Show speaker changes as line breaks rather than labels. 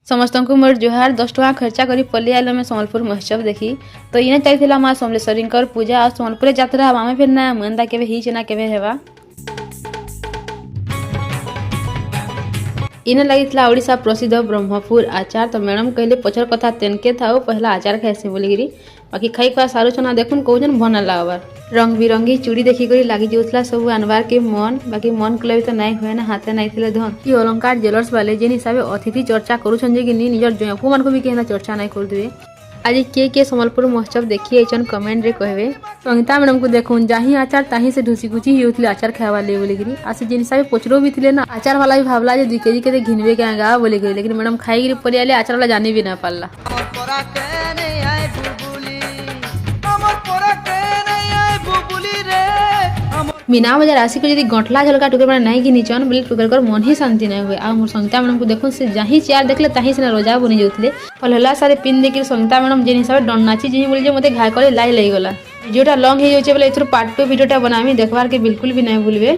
समस्त को मोर जुहार 10 टका खर्चा करी पल्ली आइल में सम्बलपुर महोत्सव देखी। तो इने चलता माँ समलेश्वरी पूजा और सम्बलपुर यात्रा आम फिर ना मनता के ना के हेबा। इने लगी ओडिशा प्रसिद्ध ब्रह्मपुर आचार। तो मैडम कहले पचर कथा तेनके था पहला आचार खाएसी बोलिकी बाकी खाई खुआ सारू छना देखुन कौन भन लागबार रंग बिरंगी चूड़ी देखिक लगी जाऊला सब आनबार के मन बाकी मन कले भी तो नहीं हुए ना हाथे नहीं थे धन ये अलंकार ज्वेलर्स वाले जेन हिसाब से अतिथि चर्चा करुन कि निजर जयपू मान को भी कहना चर्चा नहीं कर देवे। आज किए सम्बलपुर महोत्सव देखिए कमेंट रे कहबे। संगीता मैडम को देखुन जही आचार ताही से ढुसी गुची ही होती आचार खावा ले बोलिकी आसे जिन हिसाब से पचरो भी थे ना आचार वाला भी भावला 2 केजी के घिनबे के गा बोली गई लेकिन मैडम खाई पड़े आले आचार वाला जाने भी ना पाला। मीना बजार आसिक जब गंठला झलका टुकर मैंने नहीं घिनी चन बोले टुकर कर मन ही शांति नहीं हुए। आ मोर संगीता मैडम को देखो से जही चेयर देखले ताही से रोजा बनी जाते पहला सारे पिन देखिए संगीता मैडम जिन हिसाब से डरनाची जी बोली मत घाय कर लाई लग गला। वीडियोटा लंग हो जाए बोले पार्ट 2 वीडियोटा बनामी देखबार के बिल्कुल भी नहीं भूलबे।